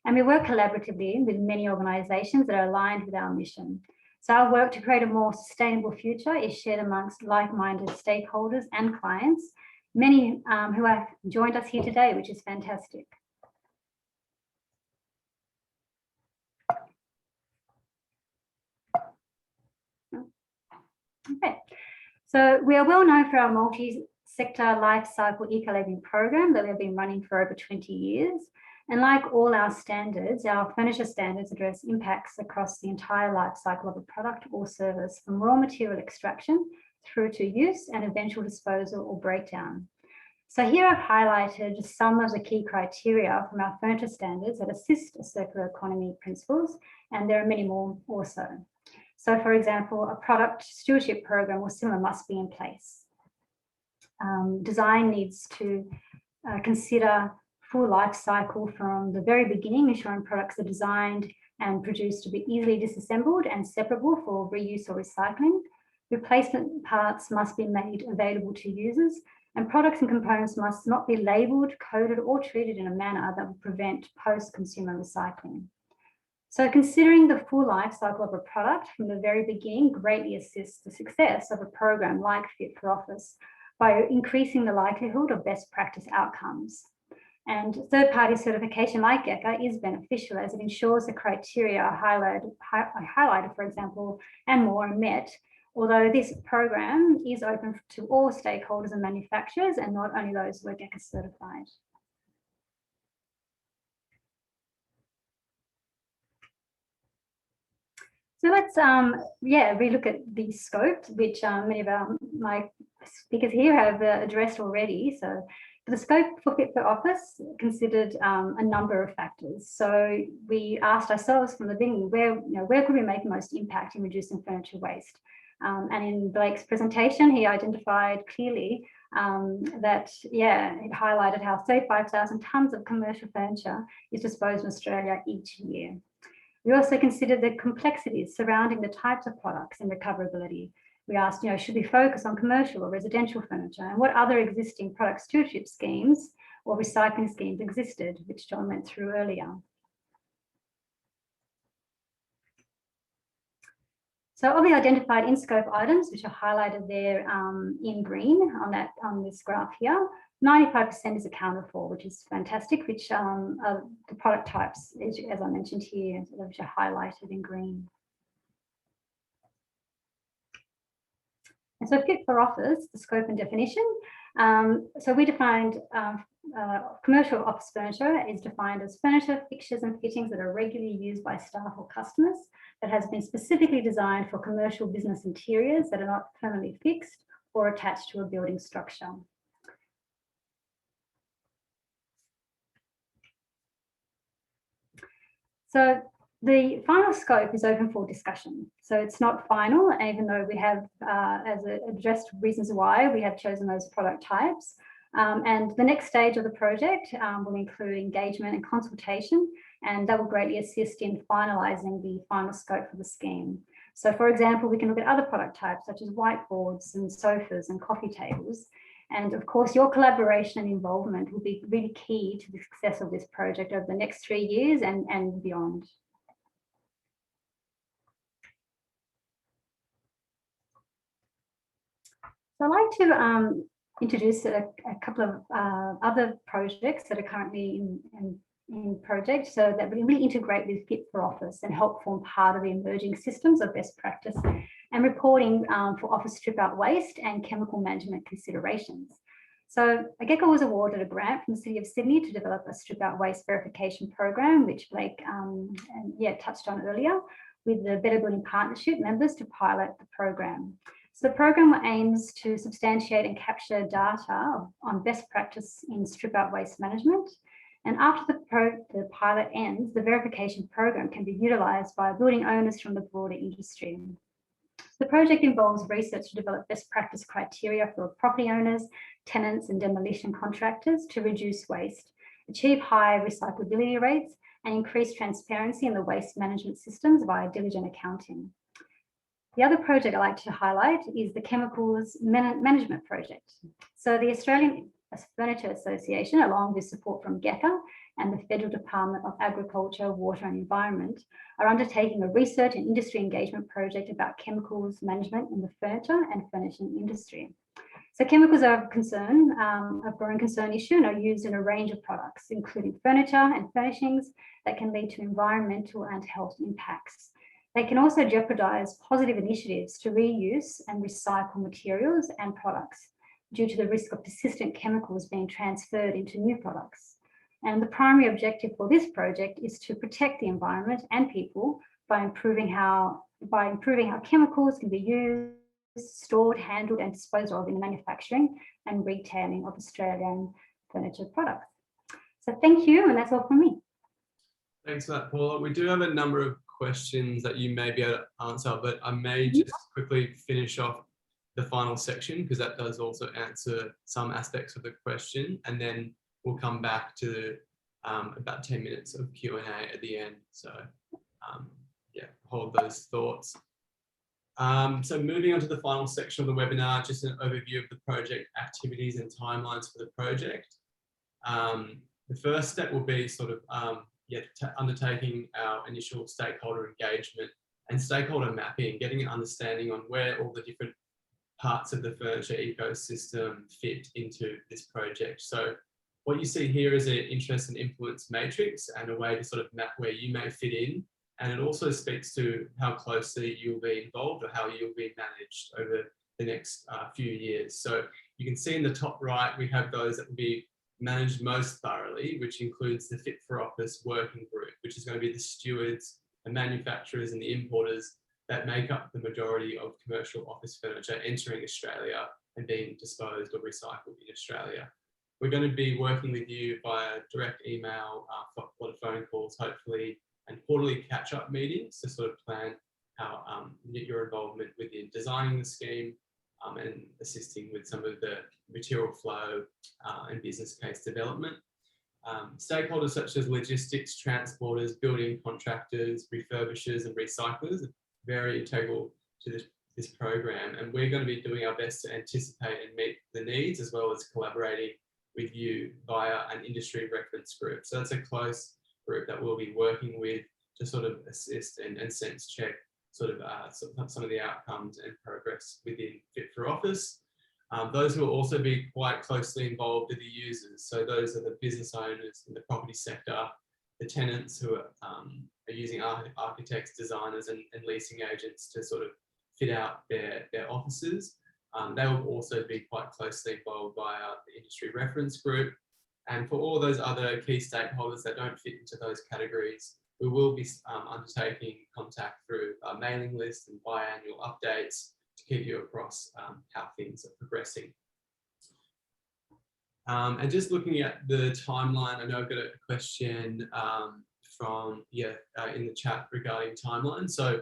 And we work collaboratively with many organisations that are aligned with our mission. So our work to create a more sustainable future is shared amongst like-minded stakeholders and clients, many who have joined us here today, which is fantastic. Okay, so we are well known for our multi-sector life cycle eco-labelling program that we've been running for over 20 years. And like all our standards, our furniture standards address impacts across the entire life cycle of a product or service, from raw material extraction through to use and eventual disposal or breakdown. So here I've highlighted some of the key criteria from our furniture standards that assist a circular economy principles, and there are many more also. So for example, a product stewardship program or similar must be in place. Design needs to consider full life cycle from the very beginning, ensuring products are designed and produced to be easily disassembled and separable for reuse or recycling. Replacement parts must be made available to users, and products and components must not be labelled, coded, or treated in a manner that will prevent post-consumer recycling. So considering the full life cycle of a product from the very beginning greatly assists the success of a program like Fit for Office by increasing the likelihood of best practice outcomes. And third-party certification like GECA is beneficial as it ensures the criteria I highlighted, for example, and more are met, although this program is open to all stakeholders and manufacturers and not only those who are GECA certified. So let's relook at the scope, which many of my speakers here have addressed already. So the scope for Fit for Office considered a number of factors. So we asked ourselves from the beginning, where could we make the most impact in reducing furniture waste? And in Blake's presentation, he identified clearly that, it highlighted how 35,000 tonnes of commercial furniture is disposed in Australia each year. We also considered the complexities surrounding the types of products and recoverability. We asked, should we focus on commercial or residential furniture, and what other existing product stewardship schemes or recycling schemes existed, which John went through earlier. So of the identified in-scope items, which are highlighted there in green on this graph here, 95% is accounted for, which is fantastic, which are the product types, as I mentioned here, which are highlighted in green. And so Fit for Office, the scope and definition. So we defined commercial office furniture is defined as furniture, fixtures and fittings that are regularly used by staff or customers, that has been specifically designed for commercial business interiors that are not permanently fixed or attached to a building structure. So the final scope is open for discussion. So it's not final, even though we have, as addressed reasons why, we have chosen those product types. And the next stage of the project will include engagement and consultation, and that will greatly assist in finalising the final scope for the scheme. So for example, we can look at other product types such as whiteboards and sofas and coffee tables. And of course, your collaboration and involvement will be really key to the success of this project over the next 3 years and beyond. So I'd like to introduce a couple of other projects that are currently in project, so that we really integrate with Fit for Office and help form part of the emerging systems of best practice and reporting for office strip out waste and chemical management considerations. So GECA was awarded a grant from the City of Sydney to develop a strip out waste verification program, which Blake touched on earlier, with the Better Building Partnership members to pilot the program. So the program aims to substantiate and capture data on best practice in strip out waste management. And after the pilot ends, the verification program can be utilised by building owners from the broader industry. The project involves research to develop best practice criteria for property owners, tenants and demolition contractors to reduce waste achieve high recyclability rates, and increase transparency in the waste management systems via diligent accounting. The other project I like to highlight is the Chemicals Management Project. So the Australian Furniture Association, along with support from GECA and the Federal Department of Agriculture, Water and Environment, are undertaking a research and industry engagement project about chemicals management in the furniture and furnishing industry. So chemicals are a growing concern issue and are used in a range of products, including furniture and furnishings that can lead to environmental and health impacts. They can also jeopardize positive initiatives to reuse and recycle materials and products due to the risk of persistent chemicals being transferred into new products. And the primary objective for this project is to protect the environment and people by improving how chemicals can be used, stored, handled and disposed of in the manufacturing and retailing of Australian furniture products. So thank you, and that's all from me. Thanks for that, Paula. We do have a number of questions that you may be able to answer, but I may just quickly finish off the final section because that does also answer some aspects of the question, and then we'll come back to about 10 minutes of Q&A at the end. So yeah, hold those thoughts. So moving on to the final section of the webinar, just an overview of the project activities and timelines for the project. The first step will be sort of undertaking our initial stakeholder engagement and stakeholder mapping, getting an understanding on where all the different parts of the furniture ecosystem fit into this project. So what you see here is an interest and influence matrix and a way to sort of map where you may fit in. And it also speaks to how closely you'll be involved or how you'll be managed over the next few years. So you can see in the top right, we have those that will be managed most thoroughly, which includes the Fit for Office working group, which is going to be the stewards, the manufacturers and the importers that make up the majority of commercial office furniture entering Australia and being disposed or recycled in Australia. We're going to be working with you via direct email, a lot of phone calls, hopefully, and quarterly catch-up meetings to sort of plan how your involvement within designing the scheme and assisting with some of the material flow and business case development. Stakeholders such as logistics, transporters, building contractors, refurbishers and recyclers are very integral to this program, and we're going to be doing our best to anticipate and meet the needs, as well as collaborating with you via an industry reference group. So that's a close group that we'll be working with to sort of assist and sense check sort of some of the outcomes and progress within Fit for Office. Those who will also be quite closely involved are the users. So those are the business owners in the property sector, the tenants who are using architects, designers and leasing agents to sort of fit out their offices. They will also be quite closely involved via the industry reference group. And for all those other key stakeholders that don't fit into those categories, we will be undertaking contact through a mailing list and biannual updates to keep you across how things are progressing. And just looking at the timeline, I know I've got a question from in the chat regarding timeline. So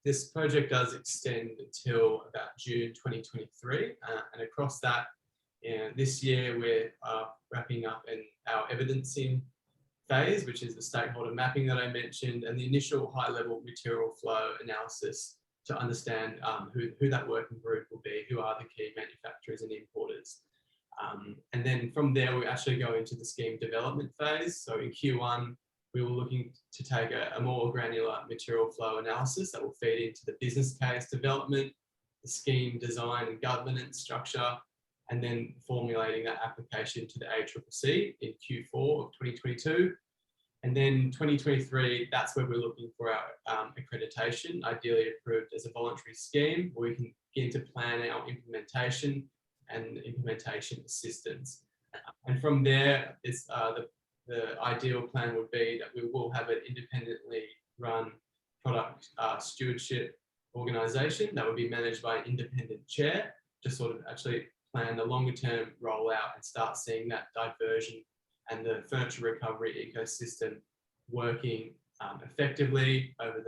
this project does extend until about June 2023, and across that, this year we're wrapping up in our evidencing phase, which is the stakeholder mapping that I mentioned, and the initial high-level material flow analysis to understand who that working group will be, who are the key manufacturers and importers. And then from there, we actually go into the scheme development phase. So in Q1, we were looking to take a more granular material flow analysis that will feed into the business case development, the scheme design and governance structure, and then formulating that application to the ACCC in Q4 of 2022. And then 2023, that's where we're looking for our accreditation, ideally approved as a voluntary scheme, where we can begin to plan our implementation and implementation assistance. And from there, the ideal plan would be that we will have an independently run product stewardship organisation that would be managed by an independent chair to sort of actually plan the longer term rollout and start seeing that diversion and the furniture recovery ecosystem working effectively over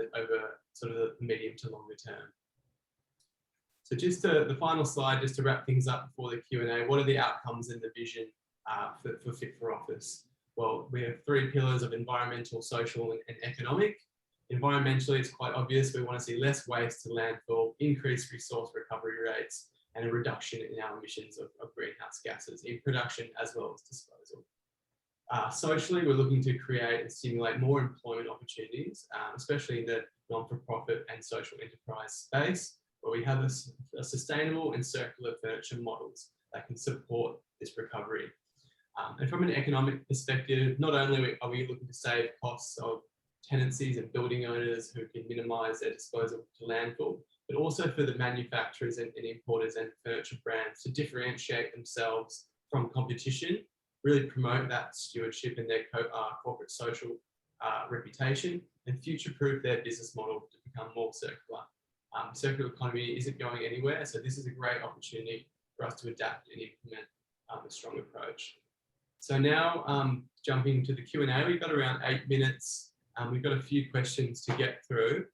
sort of the medium to longer term. So just the final slide, just to wrap things up before the Q&A, what are the outcomes and the vision for Fit for Office? Well, we have 3 pillars of environmental, social, and economic. Environmentally, it's quite obvious. We want to see less waste to landfill, increased resource recovery rates, and a reduction in our emissions of greenhouse gases in production as well as disposal. Socially, we're looking to create and stimulate more employment opportunities, especially in the non-for-profit and social enterprise space, where we have a sustainable and circular furniture models that can support this recovery. And from an economic perspective, not only are we looking to save costs of tenancies and building owners who can minimise their disposal to landfill, but also for the manufacturers and importers and furniture brands to differentiate themselves from competition, really promote that stewardship and their corporate social reputation, and future-proof their business model to become more circular. Circular economy isn't going anywhere, so this is a great opportunity for us to adapt and implement a strong approach. So now jumping to the Q&A, we've got around 8 minutes. We've got a few questions to get through.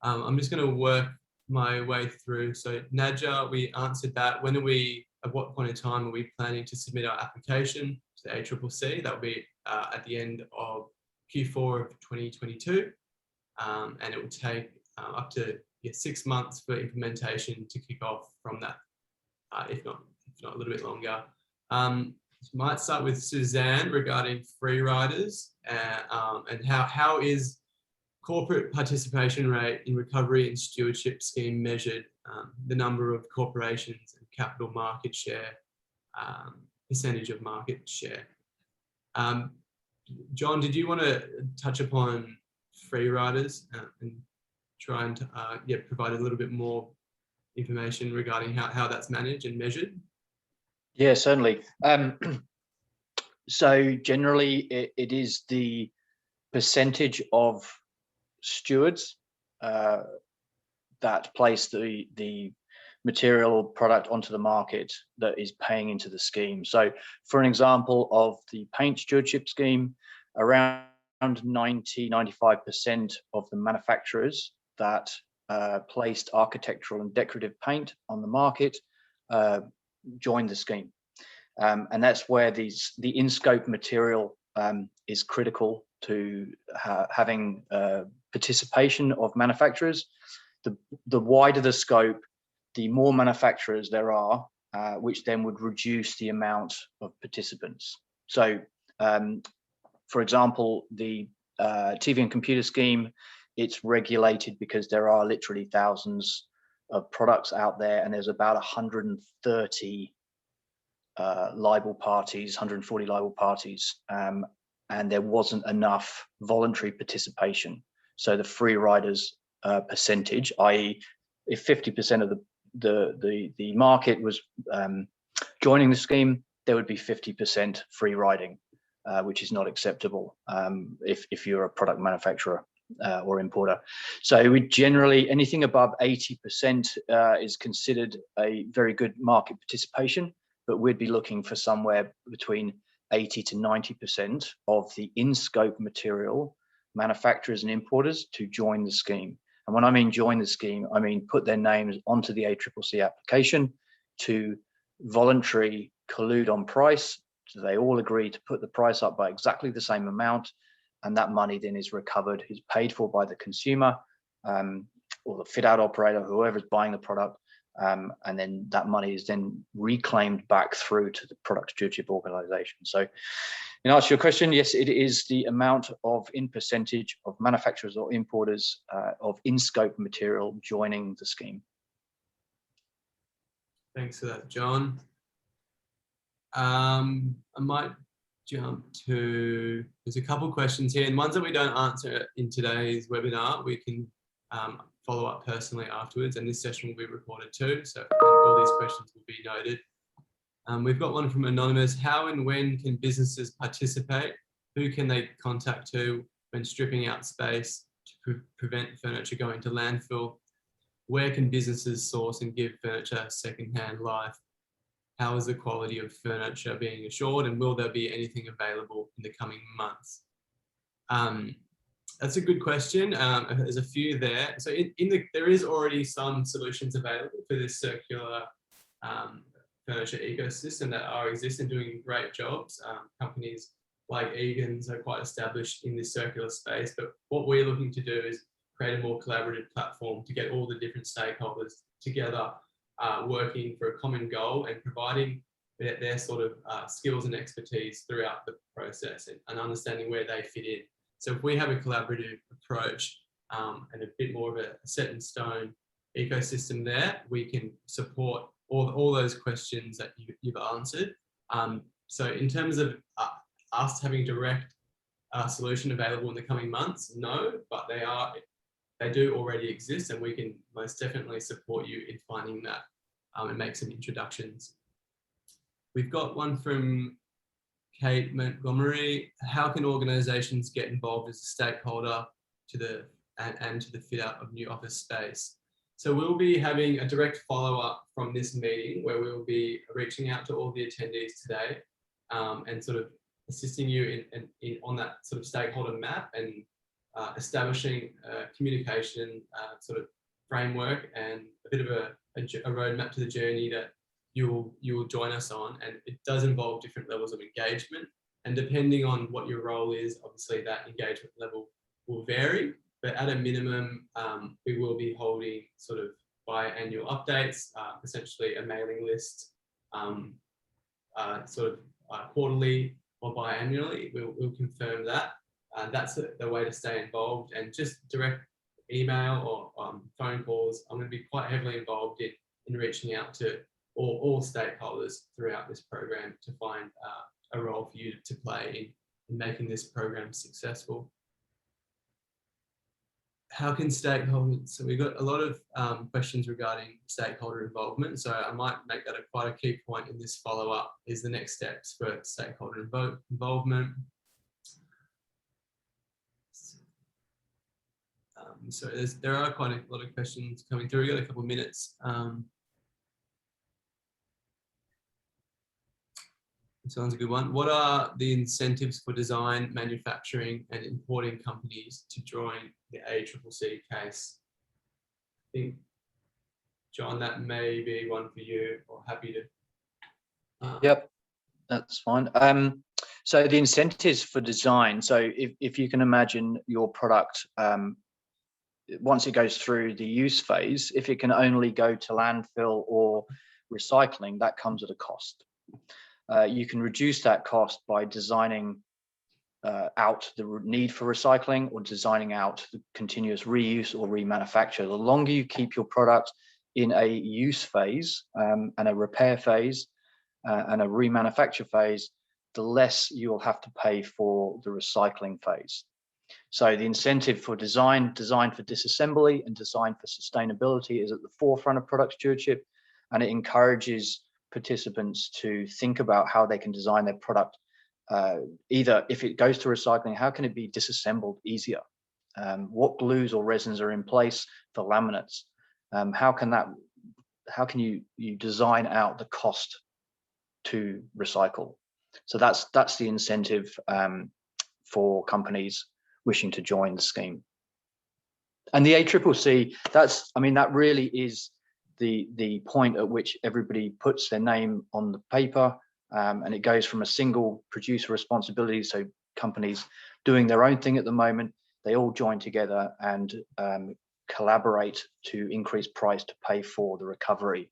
I'm just going to work my way through. So Nadja, we answered that. At what point in time are we planning to submit our application to the ACCC? That will be at the end of Q4 of 2022. And it will take up to 6 months for implementation to kick off from that, if not a little bit longer. Might start with Suzanne regarding free riders and how is corporate participation rate in recovery and stewardship scheme measured, the number of corporations and capital market share, percentage of market share. John, did you want to touch upon free riders and try and provide a little bit more information regarding how that's managed and measured? Yeah, certainly. So generally, it is the percentage of stewards that place the material product onto the market that is paying into the scheme. So for an example of the paint stewardship scheme, around 90-95% of the manufacturers that placed architectural and decorative paint on the market joined the scheme. And that's where the in-scope material is critical to having participation of manufacturers. The wider the scope, the more manufacturers there are, which then would reduce the amount of participants. So, for example, the TV and computer scheme, it's regulated because there are literally thousands of products out there, and there's about 130 liable parties, 140 liable parties, and there wasn't enough voluntary participation. So the free riders percentage, i.e., if 50% of the market was joining the scheme, there would be 50% free riding, which is not acceptable if you're a product manufacturer or importer. So we generally, anything above 80% is considered a very good market participation, but we'd be looking for somewhere between 80 to 90% of the in-scope material manufacturers and importers to join the scheme. And when I mean join the scheme, I mean put their names onto the ACCC application to voluntary collude on price. So they all agree to put the price up by exactly the same amount, and that money then is recovered, is paid for by the consumer or the fit out operator, whoever's buying the product, and then that money is then reclaimed back through to the product stewardship organization. So in answer to your question, yes, it is the amount of in percentage of manufacturers or importers of in-scope material joining the scheme. Thanks for that, John. I might jump to, there's a couple of questions here, and ones that we don't answer in today's webinar, we can follow up personally afterwards, and this session will be recorded too, so all these questions will be noted. We've got one from Anonymous. How and when can businesses participate? Who can they contact to when stripping out space to prevent furniture going to landfill? Where can businesses source and give furniture secondhand life? How is the quality of furniture being assured, and will there be anything available in the coming months? That's a good question. There's a few there. So there is already some solutions available for this circular furniture ecosystem that are existing, doing great jobs. Companies like Agen's are quite established in this circular space, but what we're looking to do is create a more collaborative platform to get all the different stakeholders together, working for a common goal and providing their sort of skills and expertise throughout the process and understanding where they fit in. So if we have a collaborative approach and a bit more of a set in stone ecosystem there, we can support all those questions that you've answered. So in terms of us having direct solution available in the coming months, no, but they do already exist, and we can most definitely support you in finding that and make some introductions. We've got one from Kate Montgomery. How can organisations get involved as a stakeholder to the fit out of new office space? So we'll be having a direct follow-up from this meeting where we'll be reaching out to all the attendees today and sort of assisting you in on that sort of stakeholder map and establishing a communication sort of framework and a bit of a roadmap to the journey that you will join us on. And it does involve different levels of engagement, and depending on what your role is, obviously that engagement level will vary, but at a minimum we will be holding sort of biannual updates, essentially a mailing list, sort of quarterly or biannually. We'll confirm that. That's the way to stay involved, and just direct email or phone calls. I'm going to be quite heavily involved in reaching out to all stakeholders throughout this program to find a role for you to play in making this program successful. How can stakeholders, so we've got a lot of questions regarding stakeholder involvement, so I might make that quite a key point in this follow-up, is the next steps for stakeholder involvement. So there are quite a lot of questions coming through. We've got a couple of minutes. This one's a good one. What are the incentives for design, manufacturing and importing companies to join the ACCC case? I think, John, that may be one for you, or happy to. Yep, that's fine. So the incentives for design. So if you can imagine your product, once it goes through the use phase, if it can only go to landfill or recycling, that comes at a cost. You can reduce that cost by designing out the need for recycling, or designing out the continuous reuse or remanufacture. The longer you keep your product in a use phase and a repair phase and a remanufacture phase, the less you will have to pay for the recycling phase. So the incentive for design for disassembly and design for sustainability is at the forefront of product stewardship, and it encourages participants to think about how they can design their product. Either if it goes to recycling, how can it be disassembled easier? What glues or resins are in place for laminates? How can you design out the cost to recycle? So that's the incentive for companies wishing to join the scheme. And the ACCC, that really is the point at which everybody puts their name on the paper, and it goes from a single producer responsibility. So companies doing their own thing at the moment, they all join together and collaborate to increase price to pay for the recovery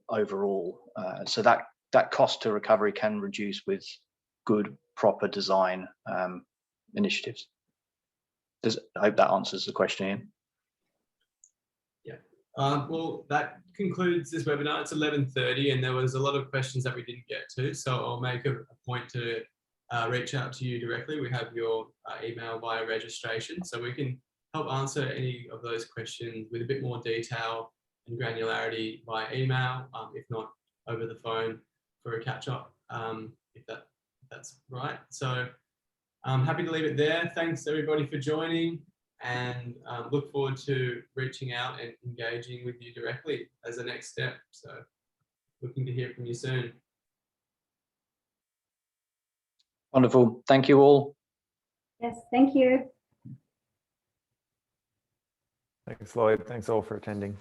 overall. So that cost to recovery can reduce with good, proper design initiatives. I hope that answers the question, Ian. Yeah. Well, that concludes this webinar. It's 11:30, and there was a lot of questions that we didn't get to, so I'll make a point to reach out to you directly. We have your email via registration, so we can help answer any of those questions with a bit more detail and granularity via email, if not over the phone for a catch-up, if that's right. So I'm happy to leave it there. Thanks everybody for joining, and look forward to reaching out and engaging with you directly as a next step. So looking to hear from you soon. Wonderful. Thank you all. Yes, thank you. Thanks, Lloyd. Thanks all for attending.